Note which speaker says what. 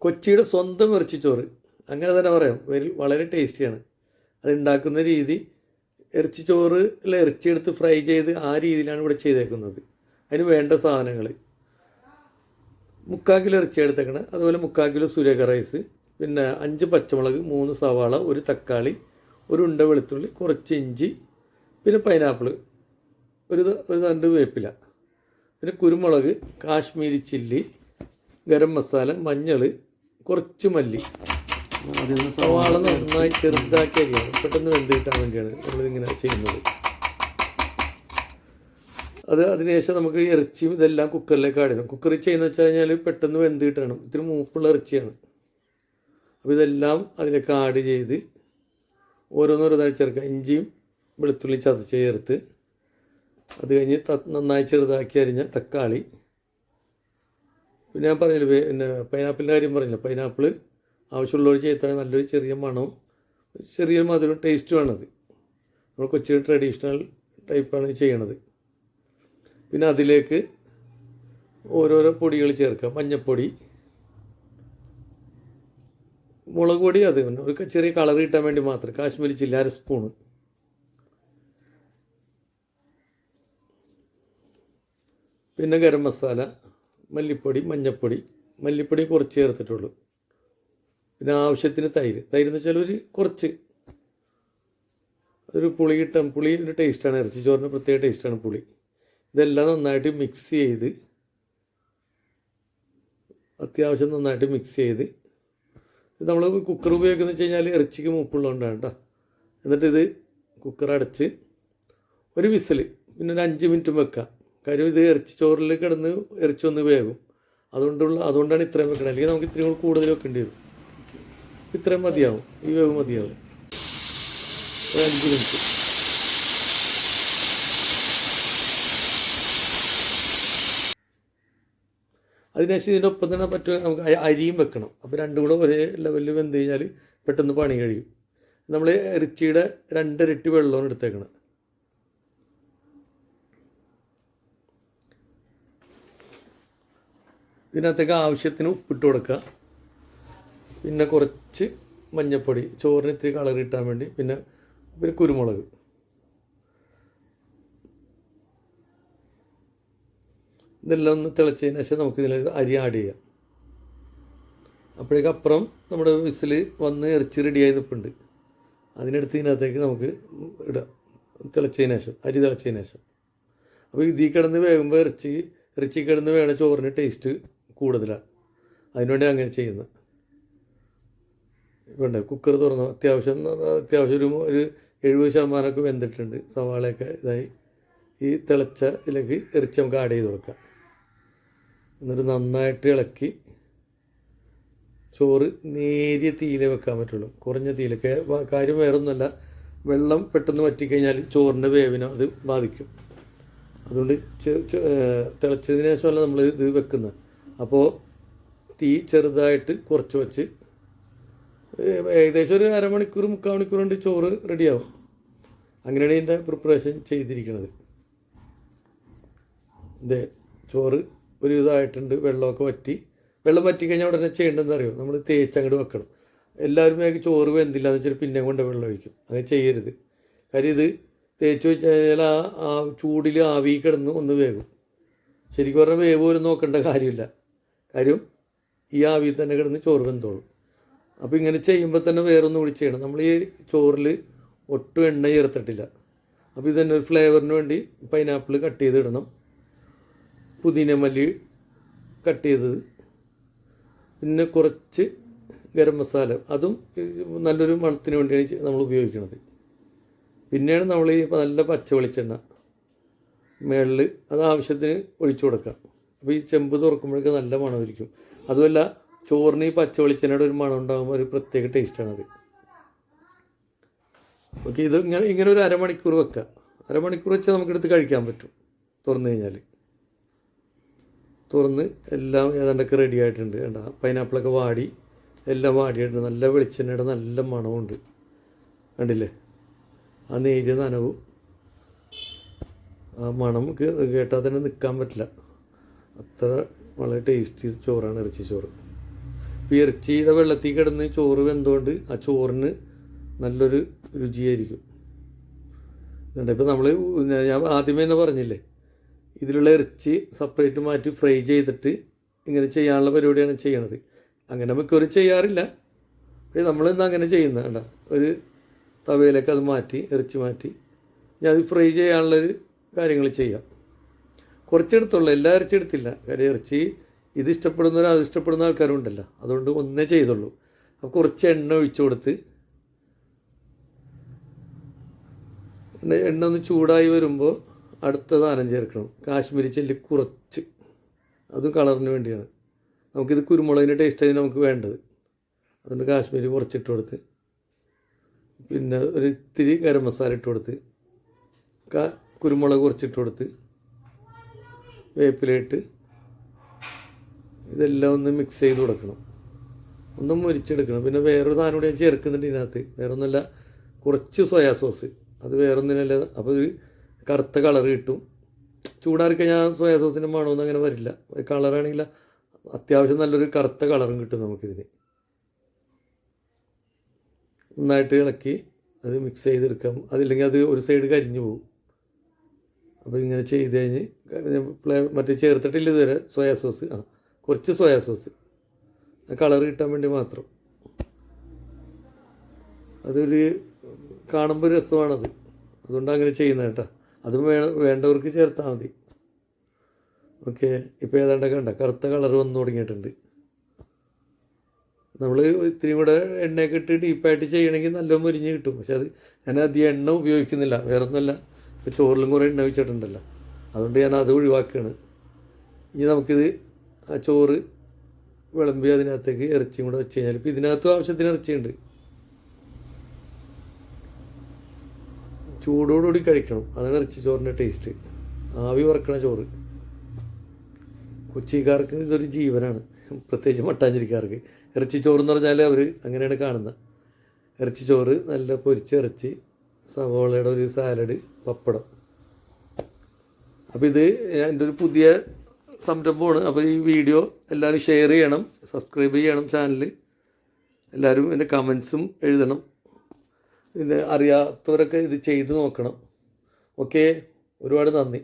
Speaker 1: കൊച്ചിയുടെ സ്വന്തം ഇറച്ചിച്ചോറ്, അങ്ങനെ തന്നെ പറയാം. വളരെ ടേസ്റ്റിയാണ്. അതുണ്ടാക്കുന്ന രീതി, ഇറച്ചിച്ചോറിൽ ഇറച്ചിയെടുത്ത് ഫ്രൈ ചെയ്ത് ആ രീതിയിലാണ് ഇവിടെ ചെയ്തേക്കുന്നത്. അതിന് വേണ്ട സാധനങ്ങൾ: 3/4 കിലോ ഇറച്ചി എടുത്തേക്കണം, അതുപോലെ 3/4 കിലോ സൂര്യക റൈസ്, പിന്നെ 5 പച്ചമുളക്, 3 സവാള, 1 തക്കാളി, 1 ഉണ്ട വെളുത്തുള്ളി, കുറച്ച് ഇഞ്ചി, പിന്നെ പൈനാപ്പിൾ, ഒരു തണ്ട് വേപ്പില, പിന്നെ കുരുമുളക്, കാശ്മീരി ചില്ലി, ഗരം മസാല, മഞ്ഞൾ, കുറച്ച് മല്ലി. സവാള നന്നായി ചെറുതാക്കി അരിയാണ്, പെട്ടെന്ന് വെന്ത് കിട്ടാൻ വേണ്ടിയാണ് നമ്മളിങ്ങനെ ചെയ്യുന്നത്. അതിനുശേഷം നമുക്ക് ഇറച്ചിയും ഇതെല്ലാം കുക്കറിലേക്ക് ആടണം. കുക്കറിൽ ചെയ്യുന്നത് വെച്ച് കഴിഞ്ഞാൽ പെട്ടെന്ന് വെന്ത് കിട്ടണം. ഇത്തിരി മൂപ്പുള്ള ഇറച്ചിയാണ്. അപ്പോൾ ഇതെല്ലാം അതിലേക്ക് ആഡ് ചെയ്ത് ഓരോന്നോരോന്നായി ചേർക്കുക. ഇഞ്ചിയും വെളുത്തുള്ളി ചതച്ച് ചേർത്ത്, അത് കഴിഞ്ഞ് നന്നായി ചെറുതാക്കി അരിഞ്ഞ തക്കാളി, പിന്നെ ഞാൻ പറഞ്ഞില്ല, പിന്നെ പൈനാപ്പിളിൻ്റെ കാര്യം പറഞ്ഞില്ല. പൈനാപ്പിൾ ആവശ്യമുള്ളവർ ചെയ്താൽ നല്ലൊരു ചെറിയ മണവും ചെറിയൊരു മധുരവും ടേസ്റ്റുമാണത്. നമ്മൾ കൊച്ചി ട്രഡീഷണൽ ടൈപ്പാണ് ചെയ്യണത്. പിന്നെ അതിലേക്ക് ഓരോരോ പൊടികൾ ചേർക്കുക. മഞ്ഞൾപ്പൊടി, മുളക് പൊടി, അത് ഒരു ചെറിയ കളർ കിട്ടാൻ വേണ്ടി മാത്രം. കാശ്മീരി ചില്ലി 1/2 സ്പൂണ്, പിന്നെ ഗരം മസാല, മല്ലിപ്പൊടി, മഞ്ഞൾപ്പൊടി. മല്ലിപ്പൊടി കുറച്ച് ചേർത്തിട്ടുള്ളൂ. പിന്നെ ആവശ്യത്തിന് തൈര് എന്ന് വെച്ചാൽ കുറച്ച് ഒരു പുളി ഒരു ടേസ്റ്റാണ്. ഇറച്ചിച്ചോറിന് പ്രത്യേക ടേസ്റ്റാണ് പുളി. ഇതെല്ലാം നന്നായിട്ട് മിക്സ് ചെയ്ത്, അത്യാവശ്യം നന്നായിട്ട് മിക്സ് ചെയ്ത്, ഇത് നമ്മൾ കുക്കർ ഉപയോഗിക്കുന്നത് വെച്ച് കഴിഞ്ഞാൽ ഇറച്ചിക്ക് മൂപ്പുള്ളതുകൊണ്ടാണ് കേട്ടോ. എന്നിട്ട് ഇത് കുക്കർ അടച്ച് ഒരു വിസിൽ, പിന്നെ ഒരു 5 മിനിറ്റും വെക്കാം. കാര്യം ഇത് ഇറച്ചിച്ചോറിൽ കിടന്ന് ഇറച്ചി ഒന്ന് വേകും. അതുകൊണ്ടാണ് ഇത്രയും വെക്കണം. അല്ലെങ്കിൽ നമുക്ക് ഇത്രയും കൂടി കൂടുതൽ വെക്കേണ്ടി വരും. ഇത്രയും മതിയാവും, ഈ വേവ് മതിയാവും. 5 മിനിറ്റ്. അതിനുശേഷം ഇതിൻ്റെ ഒപ്പം തന്നെ നമുക്ക് അരിയും വെക്കണം. അപ്പോൾ രണ്ടും കൂടെ ഒരേ ലെവലിൽ വെന്ത് കഴിഞ്ഞാൽ പെട്ടെന്ന് പണി കഴിയും. നമ്മൾ ഇറച്ചിയുടെ 2 ഇരട്ടി വെള്ളമാണ് എടുത്തേക്കണം. ഇതിനകത്തേക്ക് ആവശ്യത്തിന് ഉപ്പിട്ട് കൊടുക്കുക. പിന്നെ കുറച്ച് മഞ്ഞൾപ്പൊടി, ചോറിന് ഇത്തിരി കളർ കിട്ടാൻ വേണ്ടി. പിന്നെ കുരുമുളക്. ഇതെല്ലാം ഒന്ന് തിളച്ചതിന് ശേഷം നമുക്കിതിൽ അരി ആഡ് ചെയ്യാം. അപ്പോഴേക്കപ്പുറം നമ്മുടെ വിസിൽ വന്ന് ഇറച്ചി റെഡിയായി നിൽപ്പുണ്ട്. അതിനെടുത്ത് ഇതിനകത്തേക്ക് നമുക്ക് ഇടാം. തിളച്ചതിന് ശേഷം, അരി തിളച്ചതിന് ശേഷം. അപ്പോൾ ഇതിൽ കിടന്ന് വേകുമ്പോൾ ഇറച്ചി കിടന്ന് വേണ ചോറിന് ടേസ്റ്റ് കൂടുതലാണ്. അതിനുവേണ്ടി അങ്ങനെ ചെയ്യുന്നത്. വേണ്ട കുക്കർ തുറന്നു, അത്യാവശ്യം ഒരു 70% വെന്തിട്ടുണ്ട്. സവാളയൊക്കെ ഇതായി. ഈ തിളച്ച ഇതിലേക്ക് ഇറച്ചി നമുക്ക് ആഡ് ചെയ്ത് കൊടുക്കാം. എന്നിട്ട് നന്നായിട്ട് ഇളക്കി, ചോറ് നേരിയ തീയിലേ വെക്കാൻ പറ്റുള്ളൂ, കുറഞ്ഞ തീയിലൊക്കെ. കാര്യം വേറൊന്നുമല്ല, വെള്ളം പെട്ടെന്ന് വറ്റിക്കഴിഞ്ഞാൽ ചോറിൻ്റെ വേവിനെ അത് ബാധിക്കും. അതുകൊണ്ട് തിളച്ചതിന് ശേഷമല്ല നമ്മൾ ഇത് വെക്കുന്നത്. അപ്പോൾ തീ ചെറുതായിട്ട് കുറച്ച് വെച്ച് ഏകദേശം ഒരു 1/2 മണിക്കൂർ 3/4 മണിക്കൂർ കൊണ്ട് ചോറ് റെഡിയാവും. അങ്ങനെയാണ് ഇതിൻ്റെ പ്രിപ്പറേഷൻ ചെയ്തിരിക്കുന്നത്. ഇതേ ചോറ് ഒരു ഇതായിട്ടുണ്ട്. വെള്ളമൊക്കെ വെള്ളം വറ്റിക്കഴിഞ്ഞാൽ ഉടനെ ചെയ്യേണ്ടതെന്ന് അറിയോ, നമ്മൾ തേച്ചങ്ങോട്ട് വെക്കണം. എല്ലാവരും ചോറ് വെന്തില്ല എന്ന് വെച്ചാൽ പിന്നെ കൊണ്ട് വെള്ളം ഒഴിക്കും. അങ്ങനെ ചെയ്യരുത്. കാര്യം ഇത് തേച്ച് വെച്ച് കഴിഞ്ഞാൽ ആ ചൂടിൽ ആവി കിടന്ന് ഒന്ന് വേകും. ശരിക്കും പറഞ്ഞാൽ വേവ് പോലും നോക്കേണ്ട കാര്യമില്ല. കാര്യം ഈ ആവിയിൽ തന്നെ കിടന്ന് ചോറ് വെന്തോളും. അപ്പോൾ ഇങ്ങനെ ചെയ്യുമ്പോൾ തന്നെ വേറൊന്നും കൂടി ചെയ്യണം. നമ്മൾ ഈ ചോറിൽ ഒട്ടും എണ്ണ ചേർത്തിട്ടില്ല. അപ്പോൾ ഇതന്നെ ഒരു ഫ്ലേവറിന് വേണ്ടി പൈനാപ്പിൾ കട്ട് ചെയ്തിടണം, പുതിന മല്ലി കട്ട് ചെയ്തത്, പിന്നെ കുറച്ച് ഗരം മസാല, അതും നല്ലൊരു മണത്തിന് വേണ്ടിയാണ് നമ്മൾ ഉപയോഗിക്കുന്നത്. പിന്നെയാണ് നമ്മൾ ഈ നല്ല പച്ച വെളിച്ചെണ്ണ മേളിൽ അത് ആവശ്യത്തിന് ഒഴിച്ചു കൊടുക്കാം. അപ്പോൾ ഈ ചെമ്പ് തുറക്കുമ്പോഴേക്ക് നല്ല മണമായിരിക്കും. അതുമല്ല, ചോറിന് ഈ പച്ച വെളിച്ചെണ്ണയുടെ ഒരു മണം ഉണ്ടാകുമ്പോൾ ഒരു പ്രത്യേക ടേസ്റ്റാണത്. ഓക്കെ, ഇത് ഇങ്ങനെ ഒരു 1/2 മണിക്കൂർ വെക്കുക. 1/2 മണിക്കൂർ വെച്ചാൽ നമുക്കെടുത്ത് കഴിക്കാൻ പറ്റും. തുറന്നു കഴിഞ്ഞാൽ എല്ലാം ഏതാണ്ടൊക്കെ റെഡി ആയിട്ടുണ്ട്. വേണ്ട, പൈനാപ്പിളൊക്കെ വാടി എല്ലാം വാടിയിട്ടുണ്ട്. നല്ല വെളിച്ചെണ്ണയുടെ നല്ല മണമുണ്ട്. കണ്ടില്ലേ, ആ നേരിയ നനവും ആ മണം കേട്ടാൽ തന്നെ നിൽക്കാൻ പറ്റില്ല. അത്ര വളരെ ടേസ്റ്റി ചോറാണ് ഇറച്ചി ചോറ്. ഇപ്പോൾ ഇറച്ചിയുടെ വെള്ളത്തിൽ കിടന്ന് ചോറ് വെന്തുകൊണ്ട് ആ ചോറിന് നല്ലൊരു രുചിയായിരിക്കും. ഇപ്പോൾ നമ്മൾ ഞാൻ ആദ്യമേ തന്നെ പറഞ്ഞില്ലേ, ഇതിലുള്ള ഇറച്ചി സെപ്പറേറ്റ് മാറ്റി ഫ്രൈ ചെയ്തിട്ട് ഇങ്ങനെ ചെയ്യാനുള്ള പരിപാടിയാണ് ചെയ്യണത്. അങ്ങനെ മിക്കവരും ചെയ്യാറില്ല. നമ്മളിന്ന് അങ്ങനെ ചെയ്യുന്നത് കണ്ട, ഒരു തവയിലേക്ക് അത് മാറ്റി ഇറച്ചി മാറ്റി ഞാൻ അത് ഫ്രൈ ചെയ്യാനുള്ളൊരു കാര്യങ്ങൾ ചെയ്യാം. കുറച്ചെടുത്തുള്ളൂ, എല്ലാ ഇറച്ചി എടുത്തില്ല. കാര്യം ഇറച്ചി ഇത് ഇഷ്ടപ്പെടുന്നവരും അത് ഇഷ്ടപ്പെടുന്ന ആൾക്കാരും ഉണ്ടല്ലോ, അതുകൊണ്ട് ഒന്നേ ചെയ്തുള്ളൂ. അപ്പോൾ കുറച്ച് എണ്ണ ഒഴിച്ചു കൊടുത്ത് എണ്ണ ഒന്ന് ചൂടായി വരുമ്പോൾ അടുത്ത സാധനം ചേർക്കണം, കാശ്മീരി ചില്ലി കുറച്ച്, അതും കളറിന് വേണ്ടിയാണ്. നമുക്കിത് കുരുമുളകിൻ്റെ ടേസ്റ്റായി നമുക്ക് വേണ്ടത്, അതുകൊണ്ട് കാശ്മീരി കുറച്ചിട്ട് കൊടുത്ത്, പിന്നെ ഒരു ഇത്തിരി ഗരം മസാല ഇട്ട് കൊടുത്ത്, കുരുമുളക് കുറച്ചിട്ട് കൊടുത്ത്, വേപ്പിലയിട്ട് ഇതെല്ലാം ഒന്ന് മിക്സ് ചെയ്ത് കൊടുക്കണം, ഒന്നും മുരിച്ചെടുക്കണം. പിന്നെ വേറൊരു സാധനം കൂടി ഞാൻ ചേർക്കുന്നുണ്ട് ഇതിനകത്ത്, വേറൊന്നുമല്ല, കുറച്ച് സോയാ സോസ്. അത് വേറൊന്നിനല്ല, അപ്പോൾ ഒരു കറുത്ത കളർ കിട്ടും. ചൂടാറി കഴിഞ്ഞാൽ സോയാ സോസിൻ്റെ മണമൊന്നും അങ്ങനെ വരില്ല. കളറാണെങ്കിൽ അത്യാവശ്യം നല്ലൊരു കറുത്ത കളറും കിട്ടും നമുക്കിതിന്. നന്നായിട്ട് ഇളക്കി അത് മിക്സ് ചെയ്തെടുക്കാം, അതില്ലെങ്കിൽ അത് ഒരു സൈഡ് കരിഞ്ഞു പോകും. അപ്പോൾ ഇങ്ങനെ ചെയ്ത് കഴിഞ്ഞ് മറ്റേ ചേർത്തിട്ടില്ല ഇതുവരെ സോയാ സോസ്, കുറച്ച് സോയാ സോസ് കളർ കിട്ടാൻ വേണ്ടി മാത്രം. അതൊരു കാണുമ്പോൾ രസമാണത്, അതുകൊണ്ട് അങ്ങനെ ചെയ്യുന്നത് കേട്ടോ. അതും വേണ്ടവർക്ക് ചേർത്താൽ മതി. ഓക്കെ, ഇപ്പോൾ ഏതാണ്ടൊക്കെ കണ്ട കറുത്ത കളർ വന്നു തുടങ്ങിയിട്ടുണ്ട്. നമ്മൾ ഇത്തിരി കൂടെ എണ്ണയൊക്കെ ഇട്ട് ഡീപ്പായിട്ട് ചെയ്യണമെങ്കിൽ നല്ല മുരിഞ്ഞ് കിട്ടും. പക്ഷെ അത് ഞാൻ അധികം എണ്ണ ഉപയോഗിക്കുന്നില്ല, വേറെ ഒന്നുമല്ല, ഇപ്പോൾ ചോറിലും കുറേ എണ്ണ വെച്ചിട്ടുണ്ടല്ലോ, അതുകൊണ്ട് ഞാൻ അത് ഒഴിവാക്കുകയാണ്. ഇനി നമുക്കിത് ആ ചോറ് വിളമ്പി അതിനകത്തേക്ക് ഇറച്ചിയും കൂടെ വെച്ച് കഴിഞ്ഞാൽ, ഇപ്പോൾ ഇതിനകത്തും ആവശ്യത്തിന് ഇറച്ചിയുണ്ട്. ചൂടോടുകൂടി കഴിക്കണം, അതാണ് ഇറച്ചി ചോറിൻ്റെ ടേസ്റ്റ്. ആവി വറക്കണ ചോറ് കൊച്ചിക്കാർക്ക് ഇതൊരു ജീവനാണ്, പ്രത്യേകിച്ച് മട്ടാഞ്ചേരിക്കാർക്ക്. ഇറച്ചി ചോറെന്ന് പറഞ്ഞാൽ അവർ അങ്ങനെയാണ് കാണുന്നത്. ഇറച്ചി ചോറ്, നല്ല പൊരിച്ച ഇറച്ചി, സവോളയുടെ ഒരു സാലഡ്, പപ്പടം. അപ്പോൾ ഇത് എൻ്റെ ഒരു പുതിയ സംരംഭമാണ്. അപ്പോൾ ഈ വീഡിയോ എല്ലാവരും ഷെയർ ചെയ്യണം, സബ്സ്ക്രൈബ് ചെയ്യണം ചാനൽ. എല്ലാവരും എൻ്റെ കമൻസും എഴുതണം. ഇത് അറിയാത്തവരൊക്കെ ഇത് ചെയ്ത് നോക്കണം. ഓക്കെ, ഒരുപാട് നന്ദി.